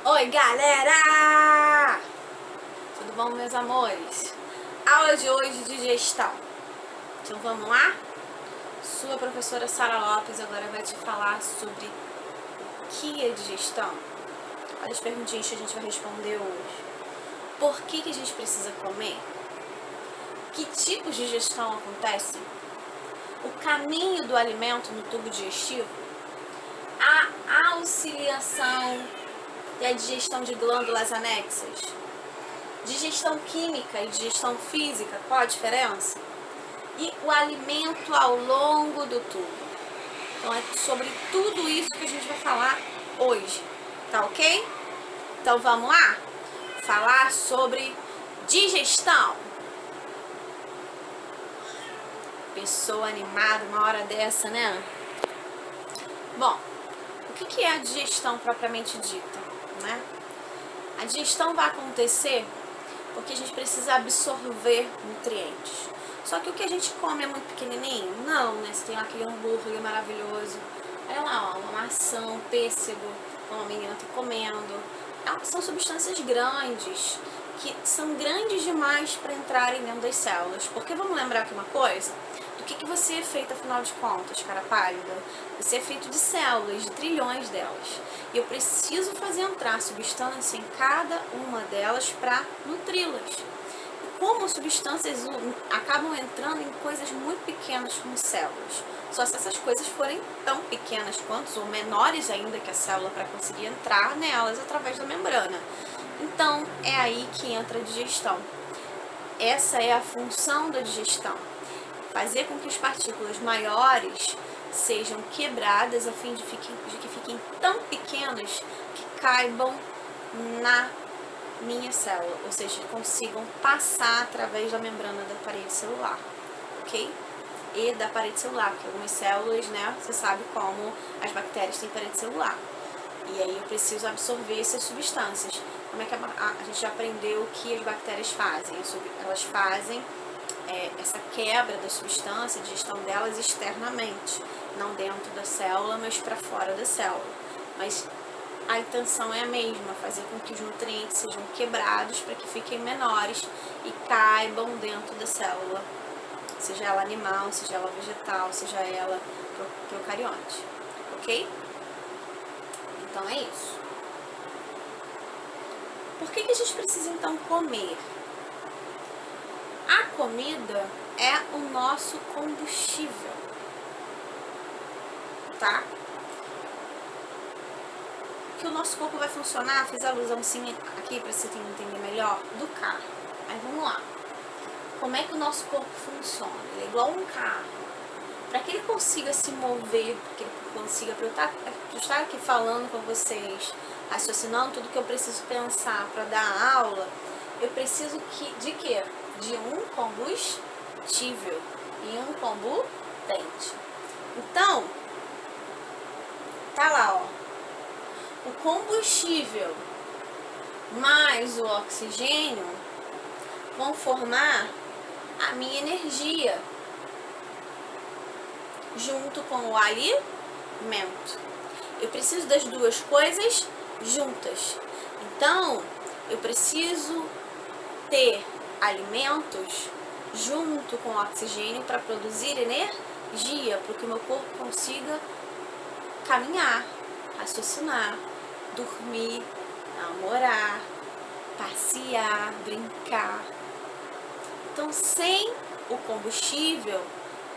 Oi, galera! Tudo bom, meus amores? Aula de hoje de digestão. Então vamos lá? Sua professora Sara Lopes agora vai te falar sobre o que é digestão. Olha as perguntinhas que a gente vai responder hoje. Por que a gente precisa comer? Que tipos de digestão acontecem? O caminho do alimento no tubo digestivo? A auxiliação e a digestão de glândulas anexas? Digestão química e digestão física, qual a diferença? E o alimento ao longo do tubo. Então é sobre tudo isso que a gente vai falar hoje, tá ok? Então vamos lá? Falar sobre digestão. Pessoa animada uma hora dessa, né? Bom, o que é a digestão propriamente dita, né? A digestão vai acontecer porque a gente precisa absorver nutrientes. Só que o que a gente come é muito pequenininho? Não, né? Você tem aquele hambúrguer maravilhoso. Olha lá, ó, uma maçã, um pêssego, como a menina tá comendo. São substâncias grandes, que são grandes demais para entrarem dentro das células. Porque vamos lembrar aqui uma coisa? Do que você é feito, afinal de contas, cara pálida? Você é feito de células, de trilhões delas. E eu preciso fazer entrar substância em cada uma delas para nutri-las. E como substâncias acabam entrando em coisas muito pequenas como células. Só se essas coisas forem tão pequenas quanto, ou menores ainda que a célula, para conseguir entrar nelas através da membrana. Então, é aí que entra a digestão. Essa é a função da digestão. Fazer com que as partículas maiores sejam quebradas a fim de que fiquem tão pequenas que caibam na minha célula, ou seja, consigam passar através da membrana da parede celular, ok? E da parede celular, porque algumas células, né, você sabe como as bactérias têm parede celular. E aí eu preciso absorver essas substâncias. Como é que a gente já aprendeu que as bactérias fazem? Elas fazem essa quebra da substância, a digestão delas externamente, não dentro da célula, mas para fora da célula. Mas a intenção é a mesma, fazer com que os nutrientes sejam quebrados para que fiquem menores e caibam dentro da célula, seja ela animal, seja ela vegetal, seja ela procarionte, ok? Então é isso. Por que a gente precisa então comer? A comida é o nosso combustível, tá? Que o nosso corpo vai funcionar, fiz a alusãozinha aqui para você entender melhor, do carro. Aí vamos lá. Como é que o nosso corpo funciona? Ele é igual um carro. Para que ele consiga se mover, para que ele consiga, para eu estar aqui falando com vocês, raciocinando tudo que eu preciso pensar para dar aula, eu preciso de quê? De um combustível e um combutente. Então, tá lá, ó. O combustível mais o oxigênio vão formar a minha energia, junto com o alimento. Eu preciso das duas coisas juntas. Então, eu preciso ter alimentos junto com o oxigênio para produzir energia, para que o meu corpo consiga caminhar, raciocinar, dormir, namorar, passear, brincar. Então, sem o combustível,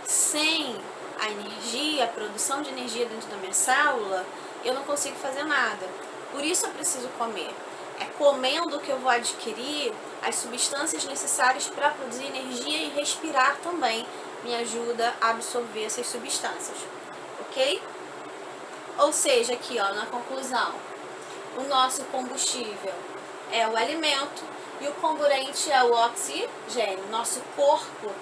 sem a energia, a produção de energia dentro da minha célula, eu não consigo fazer nada. Por isso eu preciso comer. É comendo que eu vou adquirir as substâncias necessárias para produzir energia, e respirar também me ajuda a absorver essas substâncias, ok? Ou seja, aqui ó, na conclusão, o nosso combustível é o alimento e o comburente é o oxigênio. Nosso corpo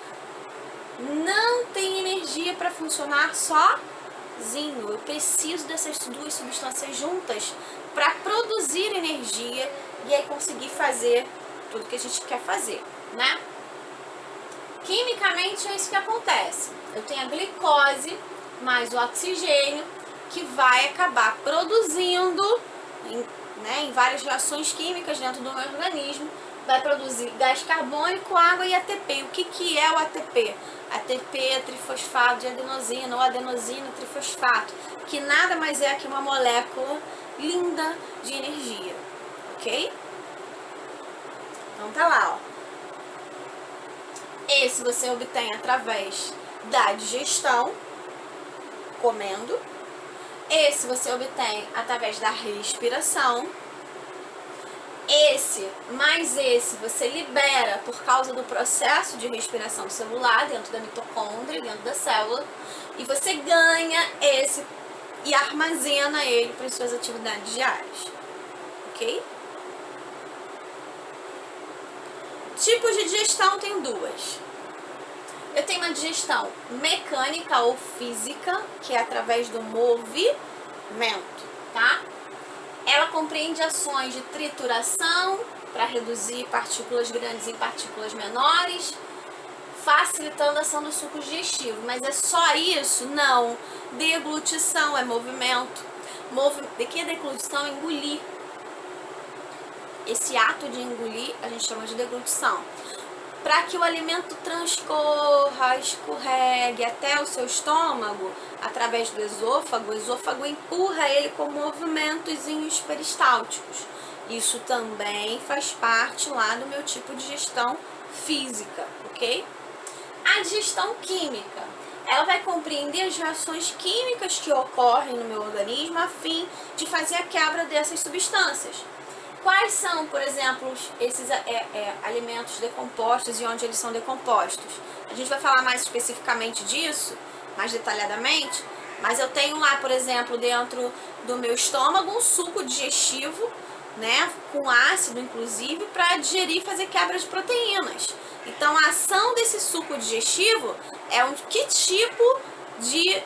não tem energia para funcionar sozinho. Eu preciso dessas duas substâncias juntas para produzir energia e aí conseguir fazer tudo que a gente quer fazer, né? Quimicamente é isso que acontece. Eu tenho a glicose mais o oxigênio que vai acabar produzindo né, em várias reações químicas dentro do meu organismo, vai produzir gás carbônico, água e ATP. E o que é o ATP? ATP é trifosfato de adenosina ou adenosina trifosfato, que nada mais é que uma molécula linda de energia, ok? Então tá lá, ó. Esse você obtém através da digestão, comendo. Esse você obtém através da respiração. Esse mais esse você libera por causa do processo de respiração celular dentro da mitocôndria, dentro da célula, e você ganha esse e armazena ele para as suas atividades diárias, ok? Tipos de digestão tem duas. Eu tenho uma digestão mecânica ou física, que é através do movimento, tá? Ela compreende ações de trituração para reduzir partículas grandes em partículas menores, facilitando a ação do suco digestivo. Mas é só isso? Não. Deglutição é movimento. O que é deglutição? Engolir. Esse ato de engolir a gente chama de deglutição. Para que o alimento transcorra, escorregue até o seu estômago, através do esôfago, o esôfago empurra ele com movimentozinhos peristálticos. Isso também faz parte lá do meu tipo de digestão física, ok? A digestão química, ela vai compreender as reações químicas que ocorrem no meu organismo a fim de fazer a quebra dessas substâncias. Quais são, por exemplo, esses alimentos decompostos e onde eles são decompostos? A gente vai falar mais especificamente disso, mais detalhadamente, mas eu tenho lá, por exemplo, dentro do meu estômago um suco digestivo, né, com ácido inclusive, para digerir e fazer quebra de proteínas. Então a ação desse suco digestivo é que tipo de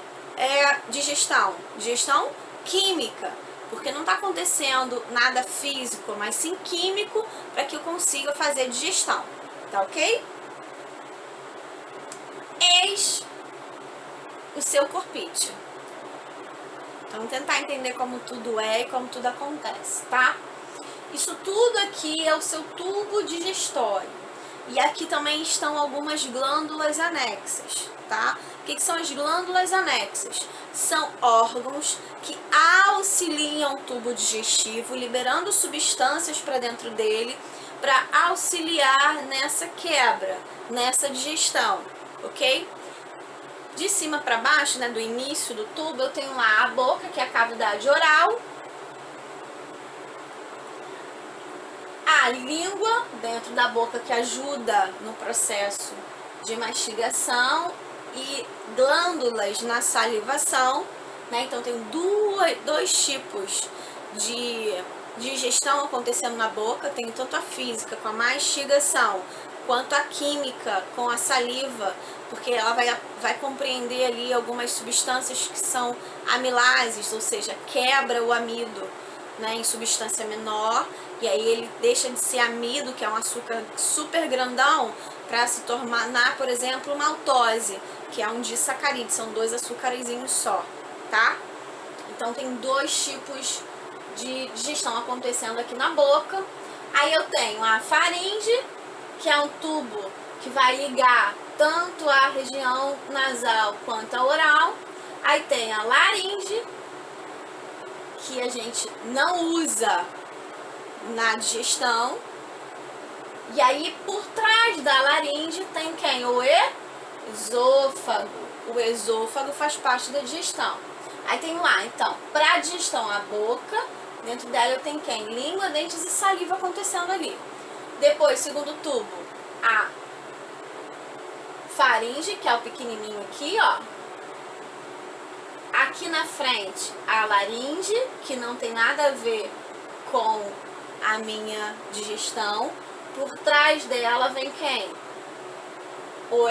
digestão? Digestão química. Porque não está acontecendo nada físico, mas sim químico, para que eu consiga fazer digestão, tá ok? Eis o seu corpício. Então, vamos tentar entender como tudo é e como tudo acontece, tá? Isso tudo aqui é o seu tubo digestório. E aqui também estão algumas glândulas anexas, tá? O que são as glândulas anexas? São órgãos que auxiliam o tubo digestivo, liberando substâncias para dentro dele, para auxiliar nessa quebra, nessa digestão, ok? De cima para baixo, né, do início do tubo, eu tenho lá a boca, que é a cavidade oral, a língua dentro da boca, que ajuda no processo de mastigação, e glândulas na salivação, né? Então tem dois tipos de digestão acontecendo na boca, tem tanto a física com a mastigação, quanto a química com a saliva, porque ela vai compreender ali algumas substâncias que são amilases, ou seja, quebra o amido, né, em substância menor, e aí ele deixa de ser amido, que é um açúcar super grandão, para se tornar, por exemplo, maltose, que é um disacarídeo, são dois açúcarezinhos só, tá? Então tem dois tipos de digestão acontecendo aqui na boca. Aí eu tenho a faringe, que é um tubo que vai ligar tanto a região nasal quanto a oral. Aí tem a laringe, que a gente não usa na digestão. E aí por trás da laringe tem quem? O esôfago. O esôfago faz parte da digestão. Aí tem lá, então, para digestão a boca, dentro dela eu tenho quem? Língua, dentes e saliva acontecendo ali. Depois, segundo tubo, a faringe, que é o pequenininho aqui, ó. Aqui na frente, a laringe, que não tem nada a ver com a minha digestão. Por trás dela vem quem? O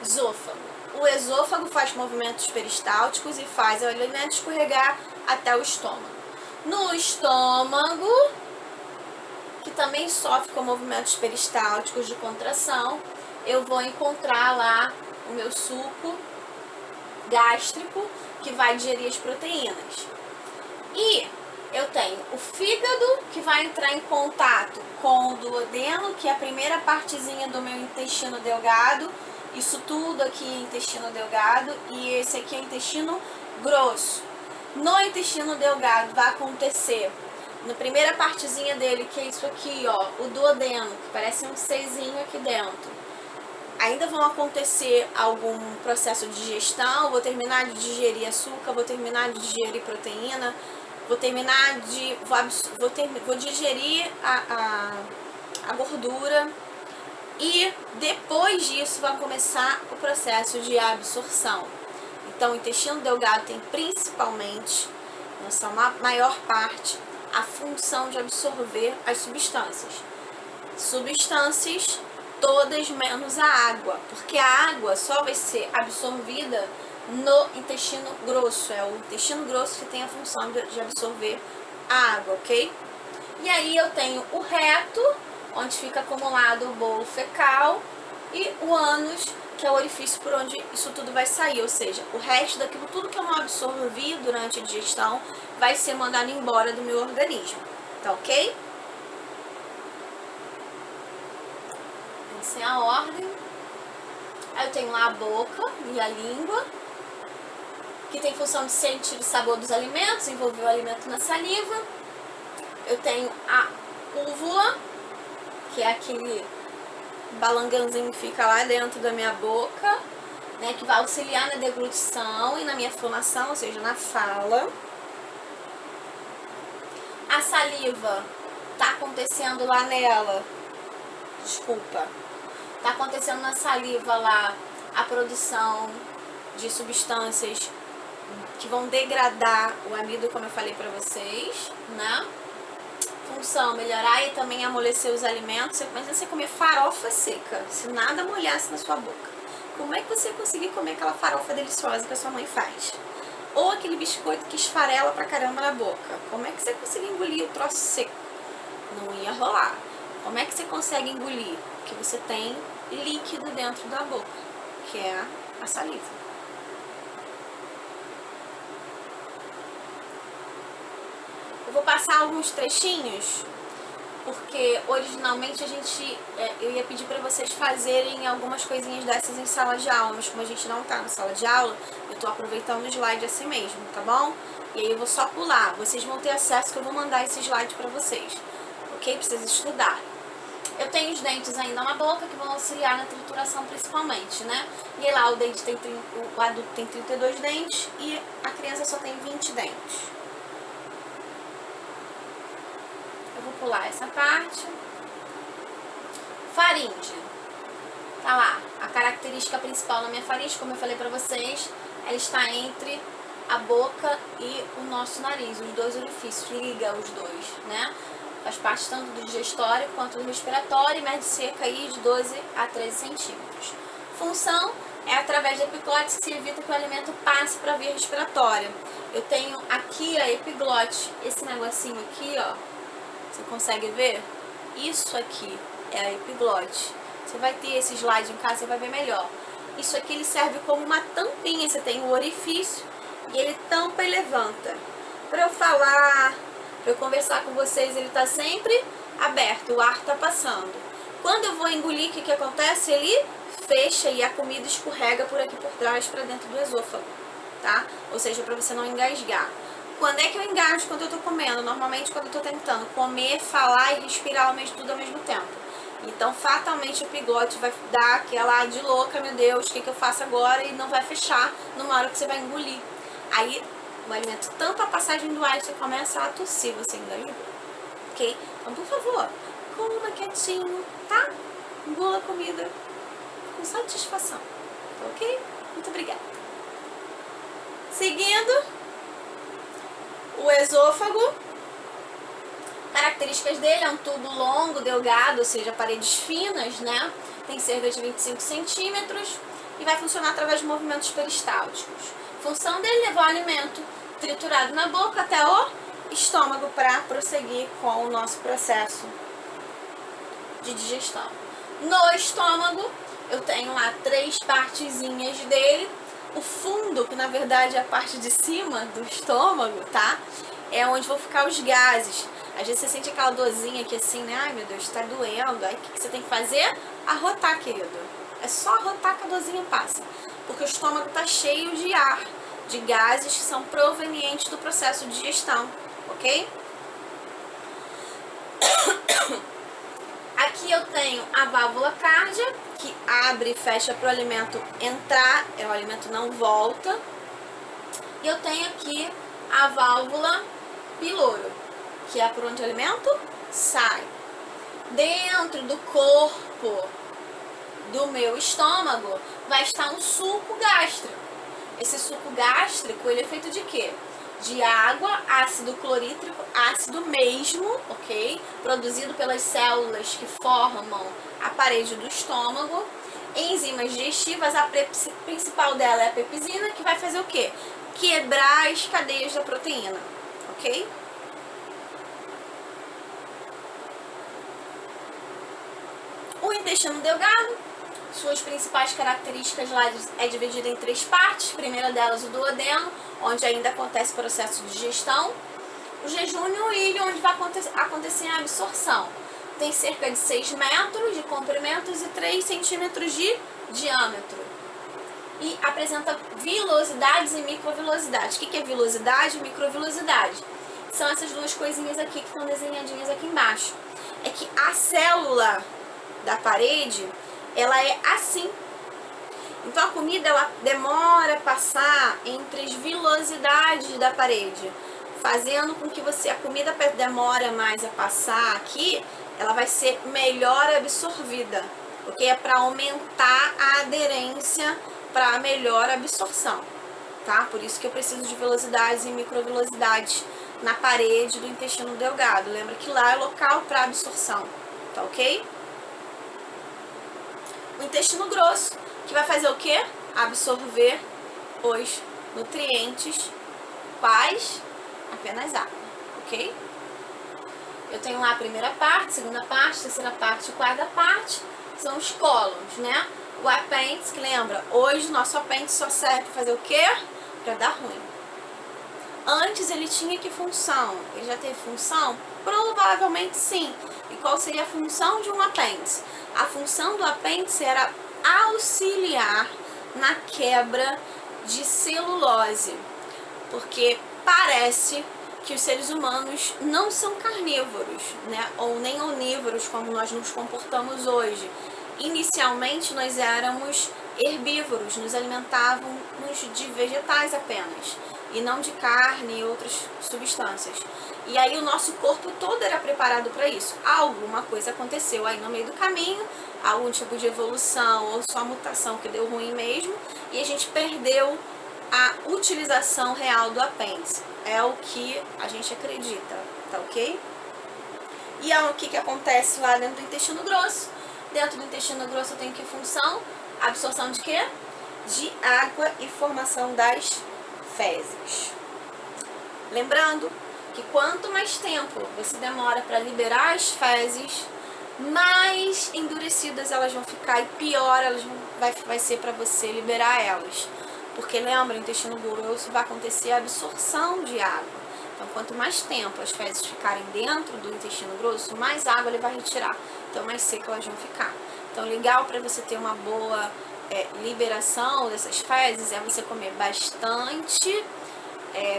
esôfago. O esôfago faz movimentos peristálticos e faz o alimento escorregar até o estômago. No estômago, que também sofre com movimentos peristálticos de contração, eu vou encontrar lá o meu suco gástrico, que vai digerir as proteínas. E eu tenho o fígado, que vai entrar em contato com o duodeno, que é a primeira partezinha do meu intestino delgado. Isso tudo aqui é intestino delgado e esse aqui é intestino grosso. No intestino delgado vai acontecer, na primeira partezinha dele, que é isso aqui, ó, o duodeno, que parece um Czinho aqui dentro. Ainda vão acontecer algum processo de digestão, vou terminar de digerir açúcar, vou terminar de digerir proteína, vou terminar de... vou digerir a gordura e depois disso vai começar o processo de absorção. Então o intestino delgado tem principalmente, na sua maior parte, a função de absorver as substâncias. Substâncias todas menos a água, porque a água só vai ser absorvida no intestino grosso. É o intestino grosso que tem a função de absorver a água, ok? E aí eu tenho o reto, onde fica acumulado o bolo fecal, e o ânus, que é o orifício por onde isso tudo vai sair, ou seja, o resto daquilo tudo que eu não absorvi durante a digestão vai ser mandado embora do meu organismo, tá ok? Essa é a ordem. Aí eu tenho lá a boca e a língua, que tem função de sentir o sabor dos alimentos, envolver o alimento na saliva. Eu tenho a úvula, que é aquele balangãozinho que fica lá dentro da minha boca, né, que vai auxiliar na deglutição e na minha fonação, ou seja, na fala. A saliva tá acontecendo lá nela, tá acontecendo na saliva lá a produção de substâncias que vão degradar o amido, como eu falei pra vocês, né? Função, melhorar e também amolecer os alimentos. Imagina você comer farofa seca, se nada molhasse na sua boca. Como é que você ia conseguir comer aquela farofa deliciosa que a sua mãe faz? Ou aquele biscoito que esfarela pra caramba na boca. Como é que você consegue engolir o troço seco? Não ia rolar. Como é que você consegue engolir? Porque você tem líquido dentro da boca, que é a saliva. Eu vou passar alguns trechinhos, porque originalmente eu ia pedir para vocês fazerem algumas coisinhas dessas em sala de aula, mas como a gente não tá na sala de aula, eu tô aproveitando o slide assim mesmo, tá bom? E aí eu vou só pular, vocês vão ter acesso que eu vou mandar esse slide para vocês, ok? Pra vocês estudarem. Eu tenho os dentes ainda na boca que vão auxiliar na trituração principalmente, né? E aí lá o adulto tem 32 dentes e a criança só tem 20 dentes. Eu vou pular essa parte. Faringe. Tá lá, a característica principal na minha faringe, como eu falei pra vocês, ela está entre a boca e o nosso nariz, os dois orifícios, liga os dois, né? Faz parte tanto do digestório quanto do respiratório e mede cerca aí de 12 a 13 centímetros. Função é através da epiglote que se evita que o alimento passe para a via respiratória. Eu tenho aqui a epiglote, esse negocinho aqui, ó, você consegue ver? Isso aqui é a epiglote. Você vai ter esse slide em casa, você vai ver melhor. Isso aqui ele serve como uma tampinha, você tem o orifício e ele tampa e levanta. Para eu falar, para eu conversar com vocês, ele está sempre aberto, o ar está passando. Quando eu vou engolir, o que acontece? Ele fecha e a comida escorrega por aqui por trás para dentro do esôfago, tá? Ou seja, para você não engasgar. Quando é que eu engasgo? Quando eu tô comendo. Normalmente quando eu tô tentando comer, falar e respirar tudo ao mesmo tempo. Então, fatalmente o epiglote vai dar aquela de louca, meu Deus, o que eu faço agora? E não vai fechar numa hora que você vai engolir. Aí o alimento tampa a passagem do ar e você começa a tossir, você engasgou. Ok? Então, por favor, coma quietinho, tá? Engula a comida com satisfação. Ok? Muito obrigada. Seguindo, o esôfago. Características dele é um tubo longo, delgado, ou seja, paredes finas, né? Tem cerca de 25 centímetros e vai funcionar através de movimentos peristálticos. Função dele é levar o alimento triturado na boca até o estômago para prosseguir com o nosso processo de digestão. No estômago, eu tenho lá 3 partezinhas dele. O fundo, que na verdade é a parte de cima do estômago, tá? é onde vão ficar os gases. Às vezes você sente aquela dorzinha aqui assim, né? Ai, meu Deus, tá doendo. Aí o que você tem que fazer? Arrotar, querido. É só arrotar que a dorzinha passa. Porque o estômago tá cheio de ar, de gases que são provenientes do processo de digestão, ok? Aqui eu tenho a válvula cárdia, que abre e fecha para o alimento entrar, o alimento não volta. E eu tenho aqui a válvula piloro, que é por onde o alimento sai. Dentro do corpo do meu estômago vai estar um suco gástrico. Esse suco gástrico, ele é feito de quê? De água, ácido clorídrico, ácido mesmo, ok? Produzido pelas células que formam a parede do estômago. Enzimas digestivas, a principal dela é a pepsina, que vai fazer o quê? Quebrar as cadeias da proteína, ok? O intestino delgado, suas principais características lá é dividido em 3 partes. A primeira delas, o duodeno, onde ainda acontece o processo de digestão. O jejum e o ilho, onde vai acontecer a absorção. Tem cerca de 6 metros de comprimento e 3 centímetros de diâmetro. E apresenta vilosidades e microvilosidades. O que é vilosidade e microvilosidade? São essas duas coisinhas aqui que estão desenhadinhas aqui embaixo. É que a célula da parede, ela é assim. Então a comida, ela demora a passar entre as vilosidades da parede, fazendo com que a comida demora mais a passar aqui, ela vai ser melhor absorvida, porque é para aumentar a aderência, para melhor absorção, tá? Por isso que eu preciso de velocidades e microvelocidades na parede do intestino delgado. Lembra que lá é o local para absorção, tá ok? O intestino grosso, que vai fazer o quê? Absorver os nutrientes. Quais? Apenas água, ok? Eu tenho lá a primeira parte, segunda parte, terceira parte e quarta parte. São os cólons, né? O apêndice, que lembra, hoje o nosso apêndice só serve para fazer o quê? Para dar ruim. Antes ele tinha que função? Ele já teve função? Provavelmente sim. E qual seria a função de um apêndice? A função do apêndice era auxiliar na quebra de celulose, porque parece que os seres humanos não são carnívoros, né? Ou nem onívoros como nós nos comportamos hoje. Inicialmente nós éramos herbívoros, nos alimentávamos de vegetais apenas, e não de carne e outras substâncias. E aí o nosso corpo todo era preparado para isso. Alguma coisa aconteceu aí no meio do caminho, algum tipo de evolução ou só mutação que deu ruim mesmo, e a gente perdeu a utilização real do apêndice. É o que a gente acredita, tá ok? E é o que acontece lá dentro do intestino grosso. Dentro do intestino grosso eu tenho que função? Absorção de quê? De água e formação das fezes. Lembrando que quanto mais tempo você demora para liberar as fezes, mais endurecidas elas vão ficar e pior vai ser para você liberar elas. Porque lembra, no intestino grosso vai acontecer a absorção de água. Então, quanto mais tempo as fezes ficarem dentro do intestino grosso, mais água ele vai retirar. Então, mais seca elas vão ficar. Então, legal para você ter uma boa liberação dessas fezes é você comer bastante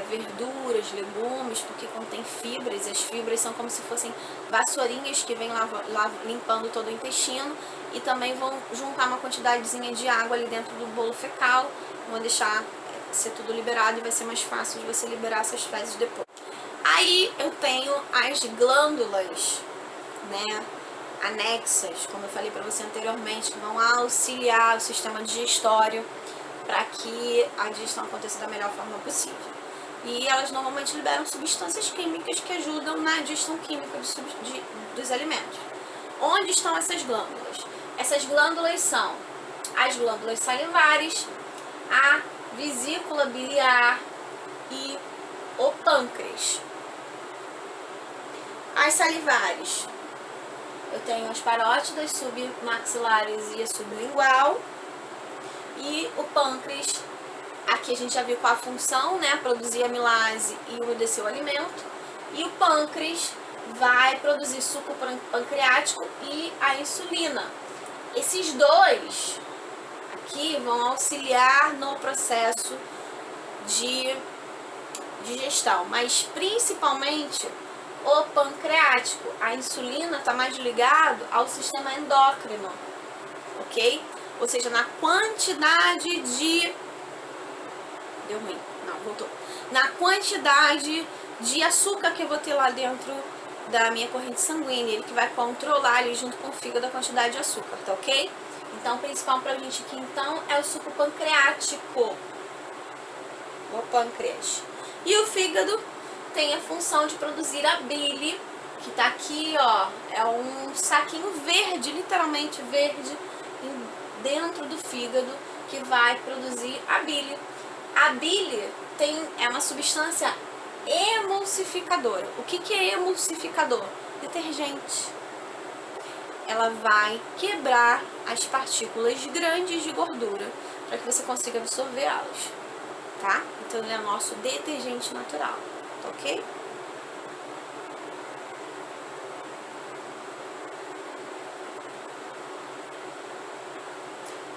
verduras, legumes, porque contém fibras. E as fibras são como se fossem vassourinhas que vêm limpando todo o intestino. E também vão juntar uma quantidadezinha de água ali dentro do bolo fecal. Vão deixar ser tudo liberado e vai ser mais fácil de você liberar essas fezes depois. Aí eu tenho as glândulas, né, anexas, como eu falei para você anteriormente, que vão auxiliar o sistema digestório para que a digestão aconteça da melhor forma possível. E elas normalmente liberam substâncias químicas que ajudam na digestão química dos alimentos. Onde estão essas glândulas? Essas glândulas são as glândulas salivares, a vesícula biliar e o pâncreas. As salivares, eu tenho as parótidas, submaxilares e a sublingual. E o pâncreas Aqui a gente já viu qual a função, né? Produzir amilase e umedecer o alimento. E o pâncreas vai produzir suco pancreático e a insulina. Esses dois aqui vão auxiliar no processo de digestão, mas principalmente o pancreático. A insulina está mais ligado ao sistema endócrino, ok? Ou seja, na quantidade de... Deu ruim, não, voltou. Na quantidade de açúcar que eu vou ter lá dentro da minha corrente sanguínea, ele que vai controlar ali junto com o fígado a quantidade de açúcar, tá ok? Então, o principal pra gente aqui, então, é o suco pancreático, o pâncreas. E o fígado tem a função de produzir a bile, que tá aqui, ó, é um saquinho verde, literalmente verde, dentro do fígado, que vai produzir a bile. A bile é uma substância emulsificadora. O que é emulsificador? Detergente. Ela vai quebrar as partículas grandes de gordura para que você consiga absorver elas, tá? Então ele é nosso detergente natural, tá ok?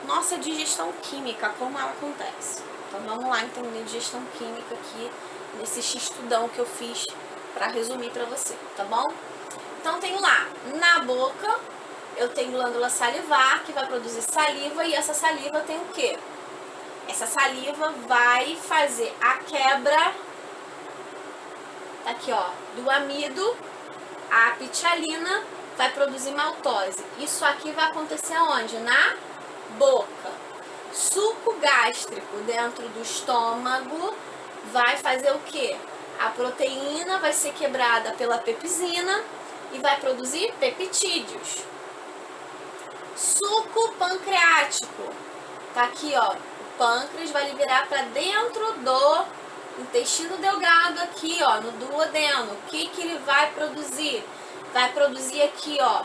Nossa digestão química, como ela acontece? Então vamos lá entender digestão química aqui nesse estudão que eu fiz para resumir para você, tá bom? Então tenho lá na boca, eu tenho glândula salivar que vai produzir saliva, e essa saliva tem o quê? Essa saliva vai fazer a quebra, tá aqui ó, do amido, a pitialina vai produzir maltose. Isso aqui vai acontecer onde? Na boca. Suco gástrico dentro do estômago vai fazer o quê? A proteína vai ser quebrada pela pepsina e vai produzir peptídeos. Suco pancreático, tá aqui ó, o pâncreas vai liberar para dentro do intestino delgado aqui ó, no duodeno. O que ele vai produzir? Vai produzir aqui ó,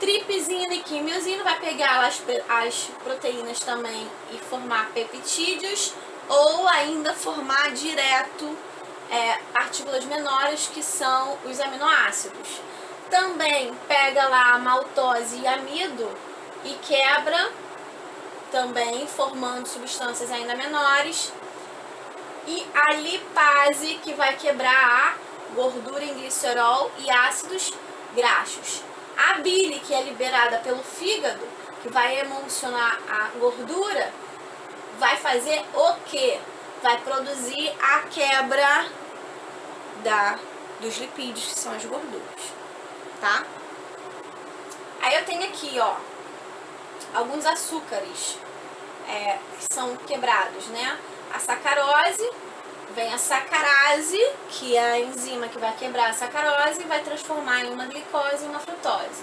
tripsina e quimiosina, vai pegar as proteínas também e formar peptídeos, ou ainda formar direto partículas menores, que são os aminoácidos. Também pega lá a maltose e amido e quebra, também formando substâncias ainda menores. E a lipase, que vai quebrar a gordura em glicerol e ácidos graxos. A bile, que é liberada pelo fígado, que vai emulsionar a gordura, vai fazer o quê? Vai produzir a quebra dos lipídios, que são as gorduras, tá? Aí eu tenho aqui, ó, alguns açúcares que são quebrados, né? A sacarose, vem a sacarase, que é a enzima que vai quebrar a sacarose e vai transformar em uma glicose e uma frutose.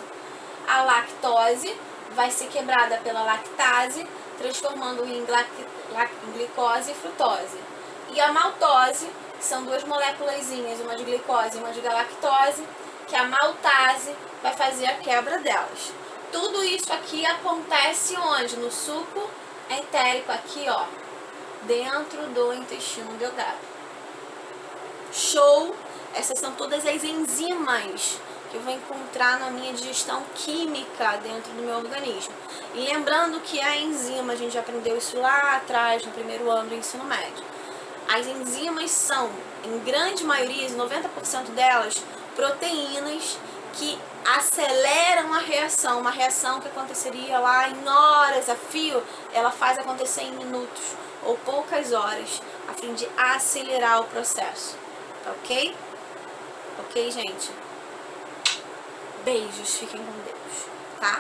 A lactose vai ser quebrada pela lactase, transformando em glicose e frutose. E a maltose, que são duas moléculazinhas, uma de glicose e uma de galactose, que a maltase vai fazer a quebra delas. Tudo isso aqui acontece onde? No suco entérico, aqui ó, dentro do intestino delgado. Show! Essas são todas as enzimas que eu vou encontrar na minha digestão química dentro do meu organismo. E lembrando que a enzima, a gente já aprendeu isso lá atrás, no primeiro ano do ensino médio. As enzimas são, em grande maioria, 90% delas, proteínas que aceleram a reação. Uma reação que aconteceria lá em horas a fio, ela faz acontecer em minutos ou poucas horas, a fim de acelerar o processo. Tá ok? Ok, gente? Beijos, fiquem com Deus, tá?